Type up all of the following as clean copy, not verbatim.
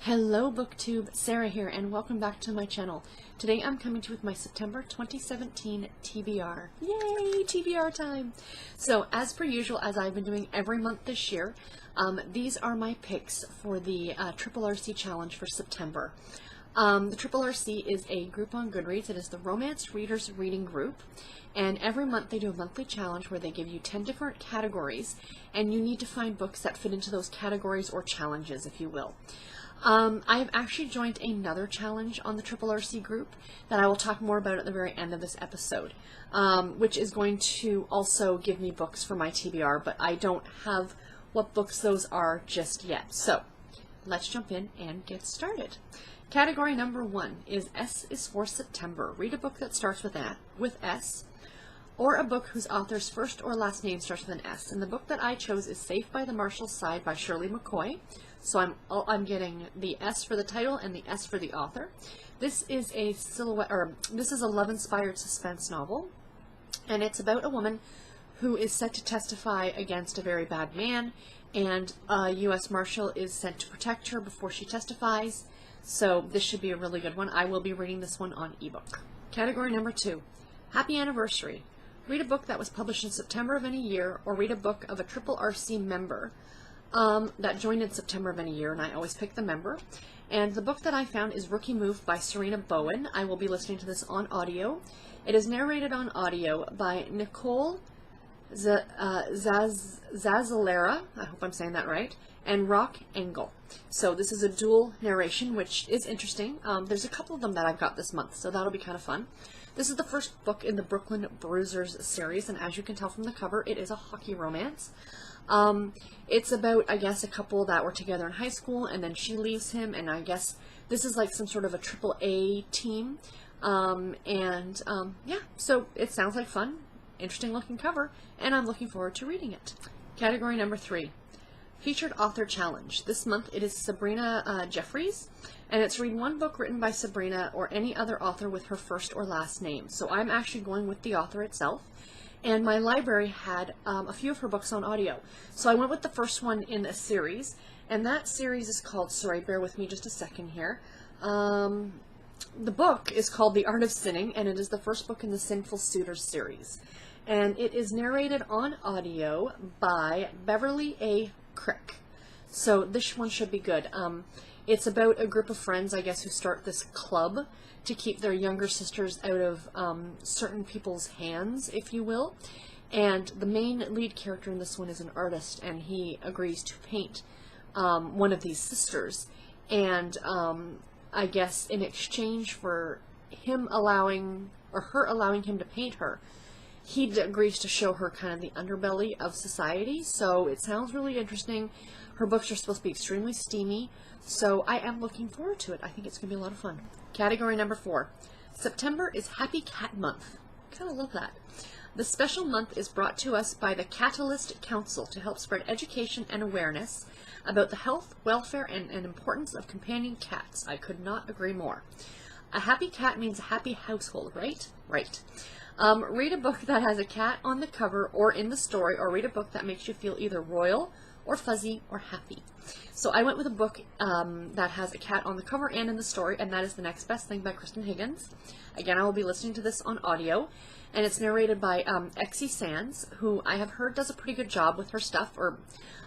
Hello BookTube, Sarah here, and welcome back to my channel. Today I'm coming to you with my September 2017 TBR. Yay, TBR time! So as per usual, as I've been doing every month this year, these are my picks for the Triple RC challenge for September. The Triple RC is a group on Goodreads. It is the Romance Readers Reading Group, and every month they do a monthly challenge where they give you 10 different categories, and you need to find books that fit into those categories or challenges, if you will. I have actually joined another challenge on the Triple RC group that I will talk more about at the very end of this episode, which is going to also give me books for my TBR, but I don't have what books those are just yet. So let's jump in and get started. Category number 1 is S is for September. Read a book that starts with S, or a book whose author's first or last name starts with an S. And the book that I chose is Safe by the Marshal's Side by Shirlee McCoy. So I'm getting the S for the title and the S for the author. This is a love-inspired suspense novel, and it's about a woman who is set to testify against a very bad man, and a U.S. Marshal is sent to protect her before she testifies. So this should be a really good one. I will be reading this one on ebook. Category number 2, Happy Anniversary. Read a book that was published in September of any year, or read a book of a Triple RC member that joined in September of any year, and I always pick the member. And the book that I found is Rookie Move by Sarina Bowen. I will be listening to this on audio. It is narrated on audio by Nicole Zazzalera, I hope I'm saying that right, and Rock Engel. So this is a dual narration, which is interesting. There's a couple of them that I've got this month, so that'll be kind of fun. This is the first book in the Brooklyn Bruisers series, and as you can tell from the cover, it is a hockey romance. It's about, I guess, a couple that were together in high school, and then she leaves him, and I guess this is like some sort of a AAA team. Yeah, so it sounds like fun, interesting looking cover, and I'm looking forward to reading it. Category number 3, Featured Author Challenge. This month it is Sabrina Jeffries, and it's read one book written by Sabrina or any other author with her first or last name. So I'm actually going with the author itself. And my library had a few of her books on audio. So I went with the first one in a series, and that series is called, sorry, bear with me just a second here. The book is called The Art of Sinning, and it is the first book in the Sinful Suitors series. And it is narrated on audio by Beverly A. Crick. So this one should be good. It's about a group of friends, I guess, who start this club to keep their younger sisters out of certain people's hands, if you will. And the main lead character in this one is an artist, and he agrees to paint one of these sisters. And I guess in exchange for him allowing, or her allowing him to paint her, he agrees to show her kind of the underbelly of society. So it sounds really interesting. Her books are supposed to be extremely steamy, so I am looking forward to it. I think it's going to be a lot of fun. Category number 4. September is Happy Cat Month. Kind of love that. The special month is brought to us by the Catalyst Council to help spread education and awareness about the health, welfare, and importance of companion cats. I could not agree more. A happy cat means a happy household, right? Right. Read a book that has a cat on the cover or in the story, or read a book that makes you feel either royal or fuzzy or happy. So I went with a book that has a cat on the cover and in the story, and that is The Next Best Thing by Higgins. Again, I will be listening to this on audio, and it's narrated by Exie Sands, who I have heard does a pretty good job with her stuff, or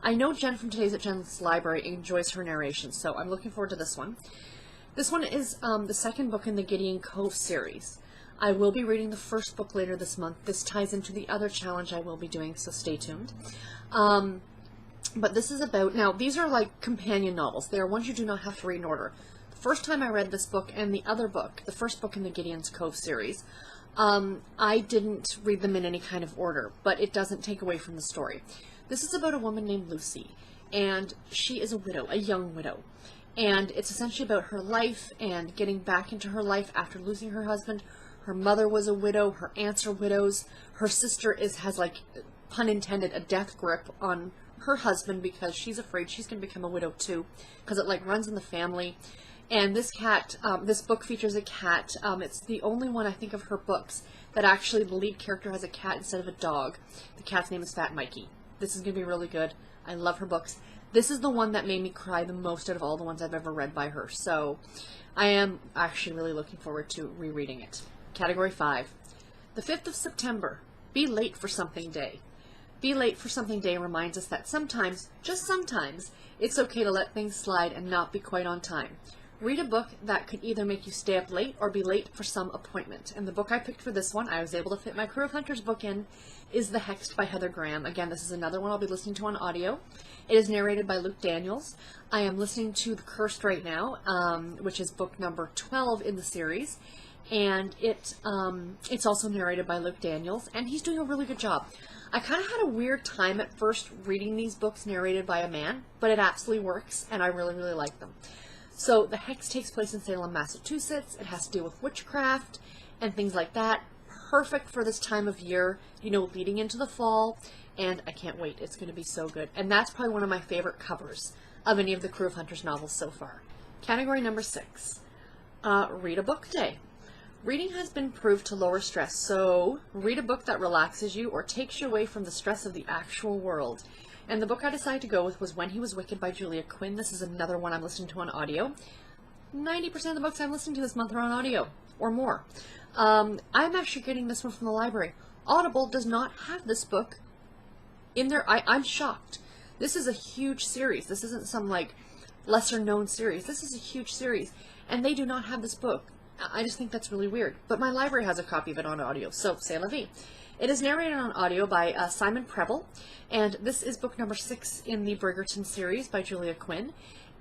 I know Jen from Today's at Jen's Library enjoys her narration, so I'm looking forward to this one. This one is the second book in the Gideon Cove series. I will be reading the first book later this month. This ties into the other challenge I will be doing, so stay tuned. But this is about, now these are like companion novels. They are ones you do not have to read in order. The first time I read this book and the other book, the first book in the Gideon's Cove series, I didn't read them in any kind of order, but it doesn't take away from the story. This is about a woman named Lucy, and she is a widow, a young widow. And it's essentially about her life and getting back into her life after losing her husband. Her mother was a widow, her aunts are widows, her sister has, like, pun intended, a death grip on her husband because she's afraid she's going to become a widow too, because it like runs in the family. And this cat, this book features a cat. It's the only one I think of her books that actually the lead character has a cat instead of a dog. The cat's name is Fat Mikey. This is going to be really good. I love her books. This is the one that made me cry the most out of all the ones I've ever read by her. So I am actually really looking forward to rereading it. Category 5. The 5th of September. Be Late for Something Day. Be Late for Something Day reminds us that sometimes, just sometimes, it's okay to let things slide and not be quite on time. Read a book that could either make you stay up late or be late for some appointment. And the book I picked for this one, I was able to fit my Crew of Hunters book in, is The Hexed by Heather Graham. Again, this is another one I'll be listening to on audio. It is narrated by Luke Daniels. I am listening to The Cursed right now, which is book number 12 in the series. And it's also narrated by Luke Daniels, and he's doing a really good job. I kind of had a weird time at first reading these books narrated by a man, but it absolutely works, and I really, really like them. So The Hex takes place in Salem, Massachusetts. It has to do with witchcraft and things like that. Perfect for this time of year, you know, leading into the fall, and I can't wait. It's going to be so good. And that's probably one of my favorite covers of any of the Crew of Hunters novels so far. Category number 6. Read a book day. Reading has been proved to lower stress, so read a book that relaxes you or takes you away from the stress of the actual world. And the book I decided to go with was When He Was Wicked by Julia Quinn. This is another one I'm listening to on audio. 90% of the books I'm listening to this month are on audio, or more. I'm actually getting this one from the library. Audible does not have this book in there. I'm shocked. This is a huge series. This isn't some, like, lesser-known series. This is a huge series, and they do not have this book. I just think that's really weird. But my library has a copy of it on audio, so c'est la vie. It is narrated on audio by Simon Preble, and this is book number 6 in the Bridgerton series by Julia Quinn,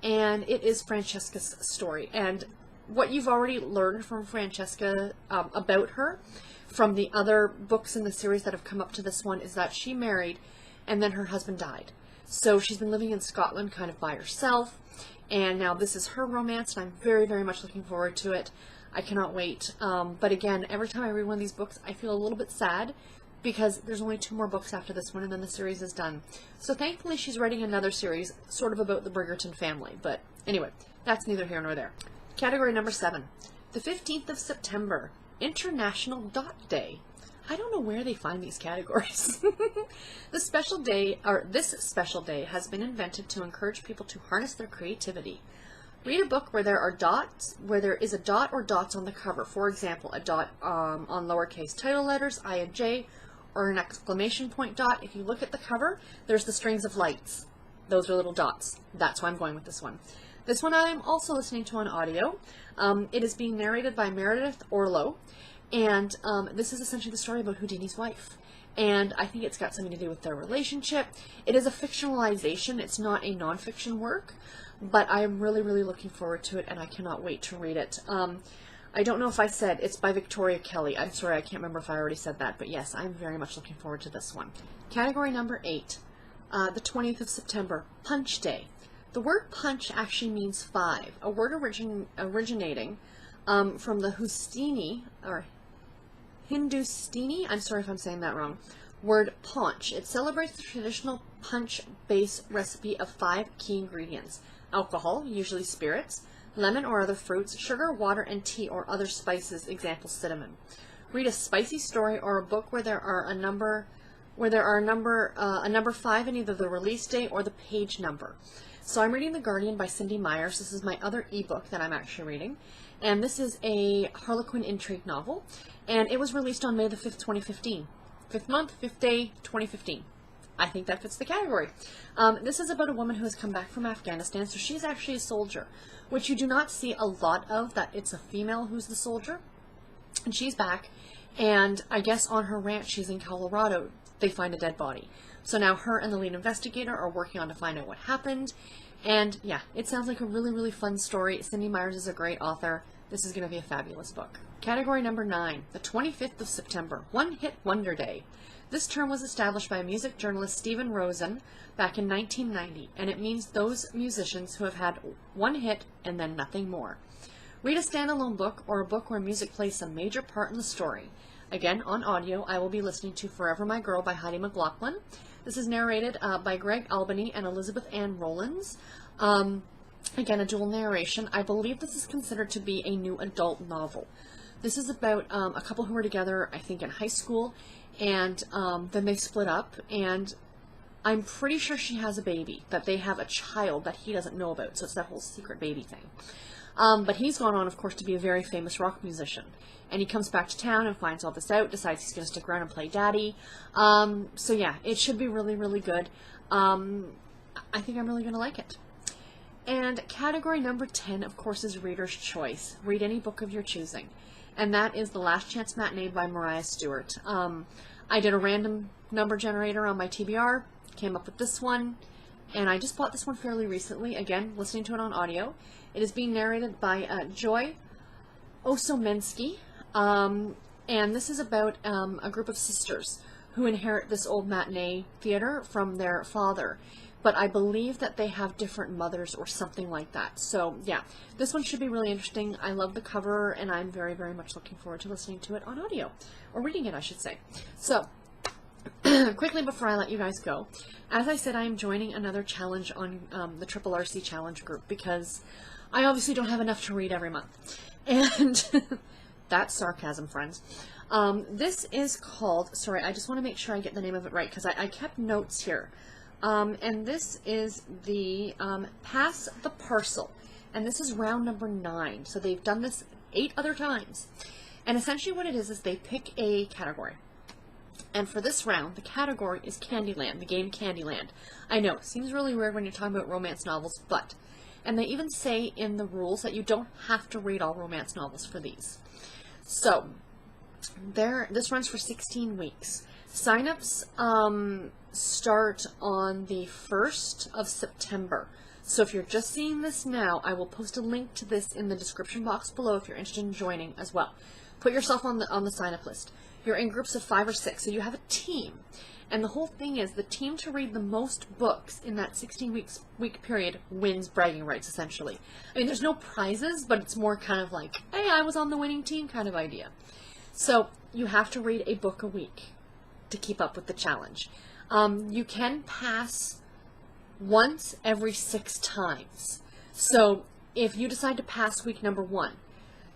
and it is Francesca's story. And what you've already learned from Francesca about her from the other books in the series that have come up to this one is that she married and then her husband died. So she's been living in Scotland kind of by herself, and now this is her romance, and I'm very, very much looking forward to it. I cannot wait. But again, every time I read one of these books, I feel a little bit sad because there's only 2 more books after this one, and then the series is done. So thankfully, she's writing another series sort of about the Bridgerton family. But anyway, that's neither here nor there. Category number 7. The 15th of September. International Dot Day. I don't know where they find these categories. This special day has been invented to encourage people to harness their creativity. Read a book where there are dots, where there is a dot or dots on the cover. For example, a dot on lowercase title letters, I and J, or an exclamation point dot. If you look at the cover, there's the strings of lights. Those are little dots. That's why I'm going with this one. This one I'm also listening to on audio. It is being narrated by Meredith Orlow, and this is essentially the story about Houdini's wife. And I think it's got something to do with their relationship. It is a fictionalization. It's not a nonfiction work. But I'm really, really looking forward to it, and I cannot wait to read it. I don't know if I said it's by Victoria Kelly. I'm sorry, I can't remember if I already said that, but yes, I'm very much looking forward to this one. Category number 8, the 20th of September, Punch Day. The word punch actually means 5, a word originating from the Houdini, or Hindustani, I'm sorry if I'm saying that wrong, word paunch. It celebrates the traditional punch base recipe of 5 key ingredients. Alcohol, usually spirits, lemon or other fruits, sugar, water, and tea or other spices, example cinnamon. Read a spicy story or a book where there are a number 5 in either the release date or the page number. So I'm reading The Guardian by Cindi Myers. This is my other ebook that I'm actually reading, and this is a Harlequin intrigue novel, and it was released on May the 5th, 2015. 5th month, 5th day, 2015. I think that fits the category. This is about a woman who has come back from Afghanistan, so she's actually a soldier, which you do not see a lot of, that it's a female who's the soldier. And she's back, and I guess on her ranch, she's in Colorado, they find a dead body. So now her and the lead investigator are working on to find out what happened. And yeah, it sounds like a really, really fun story. Cindi Myers is a great author. This is going to be a fabulous book. Category number 9, the 25th of September, One Hit Wonder Day. This term was established by music journalist Stephen Rosen back in 1990, and it means those musicians who have had one hit and then nothing more. Read a standalone book or a book where music plays a major part in the story. Again, on audio, I will be listening to Forever My Girl by Heidi McLaughlin. This is narrated by Greg Albany and Elizabeth Ann Rollins. Again, a dual narration. I believe this is considered to be a new adult novel. This is about a couple who were together, I think, in high school, and then they split up, and I'm pretty sure she has a baby, that they have a child that he doesn't know about, so it's that whole secret baby thing. But he's gone on, of course, to be a very famous rock musician. And he comes back to town and finds all this out, decides he's going to stick around and play daddy. So yeah, it should be really, really good. I think I'm really going to like it. And category number 10, of course, is Reader's Choice. Read any book of your choosing. And that is The Last Chance Matinee by Mariah Stewart. I did a random number generator on my TBR, came up with this one, and I just bought this one fairly recently, again, listening to it on audio. It is being narrated by Joy Osomensky, and this is about a group of sisters who inherit this old matinee theater from their father. But I believe that they have different mothers or something like that. So yeah, this one should be really interesting. I love the cover, and I'm very, very much looking forward to listening to it on audio. Or reading it, I should say. So, quickly before I let you guys go, as I said, I am joining another challenge on the Triple RC Challenge group, because I obviously don't have enough to read every month. And that's sarcasm, friends. This is called, sorry, I just want to make sure I get the name of it right, because I kept notes here. And this is the Pass the Parcel, and this is round number 9. So they've done this 8 other times, and essentially what it is they pick a category, and for this round the category is Candyland, the game Candyland. I know, it seems really weird when you're talking about romance novels, but, and they even say in the rules that you don't have to read all romance novels for these. So this runs for 16 weeks. Sign-ups start on the 1st of September. So if you're just seeing this now, I will post a link to this in the description box below if you're interested in joining as well. Put yourself on the sign-up list. You're in groups of 5 or 6, so you have a team. And the whole thing is the team to read the most books in that 16-week period wins bragging rights, essentially. I mean, there's no prizes, but it's more kind of like, hey, I was on the winning team kind of idea. So you have to read a book a week to keep up with the challenge. You can pass once every 6 times. So if you decide to pass week number 1,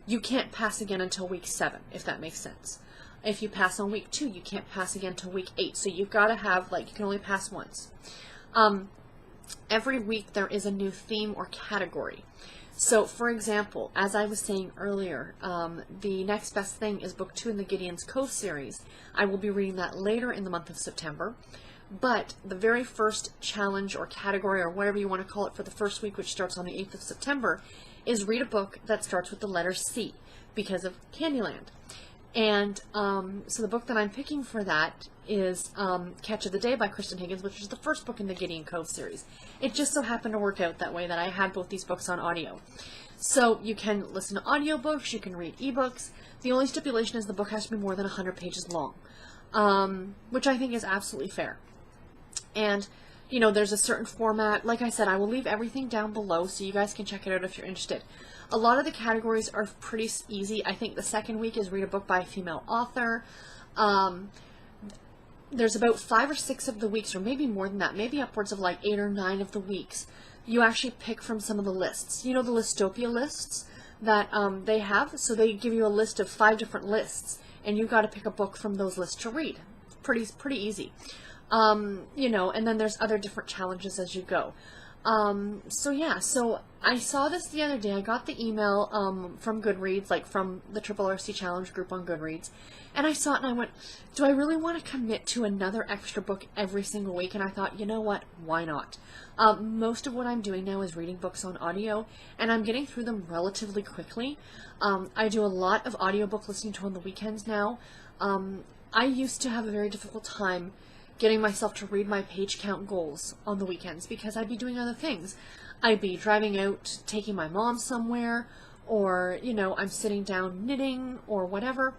you can't pass again until week 7, if that makes sense. If you pass on week 2, you can't pass again until week 8. So you've got to have, like, you can only pass once. Every week there is a new theme or category. So, for example, as I was saying earlier, the next best thing is book 2 in the Gideon's Cove series. I will be reading that later in the month of September. But the very first challenge or category, or whatever you want to call it, for the first week, which starts on the 8th of September, is read a book that starts with the letter C, because of Candyland. And so the book that I'm picking for that is Catch of the Day by Kristan Higgins, which is the first book in the Gideon Cove series. It just so happened to work out that way that I had both these books on audio. So you can listen to audiobooks, you can read ebooks. The only stipulation is the book has to be more than 100 pages long, which I think is absolutely fair. And, you know, there's a certain format. Like I said, I will leave everything down below so you guys can check it out if you're interested. A lot of the categories are pretty easy. I think the second week is read a book by a female author. There's about 5 or 6 of the weeks, or maybe more than that, maybe upwards of like 8 or 9 of the weeks, you actually pick from some of the lists. You know, the Listopia lists that they have? So they give you a list of 5 different lists, and you've got to pick a book from those lists to read. Pretty easy. You know, and then there's other different challenges as you go. So yeah, so I saw this the other day. I got the email from Goodreads, like from the Triple RC Challenge group on Goodreads, and I saw it and I went, do I really want to commit to another extra book every single week? And I thought, you know what, why not? Most of what I'm doing now is reading books on audio, and I'm getting through them relatively quickly. I do a lot of audiobook listening to on the weekends now. I used to have a very difficult time getting myself to read my page count goals on the weekends because I'd be doing other things. I'd be driving out, taking my mom somewhere, or, you know, I'm sitting down knitting or whatever.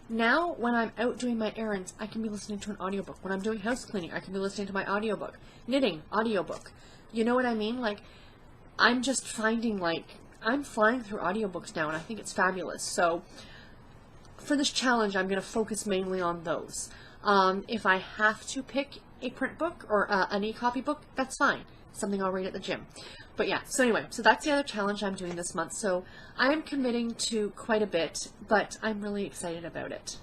Now, when I'm out doing my errands, I can be listening to an audiobook. When I'm doing house cleaning, I can be listening to my audiobook. Knitting, audiobook. You know what I mean? Like, I'm just finding, like, I'm flying through audiobooks now, and I think it's fabulous. So, for this challenge, I'm going to focus mainly on those. If I have to pick a print book or an e-copy book, that's fine. Something I'll read at the gym. But yeah, so anyway, so that's the other challenge I'm doing this month. So I am committing to quite a bit, but I'm really excited about it.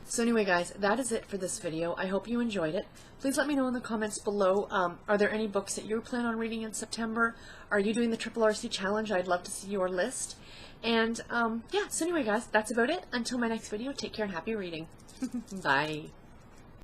So anyway, guys, that is it for this video. I hope you enjoyed it. Please let me know in the comments below, are there any books that you plan on reading in September? Are you doing the Triple RC Challenge? I'd love to see your list. And, yeah, so anyway, guys, that's about it. Until my next video, take care and happy reading. Bye.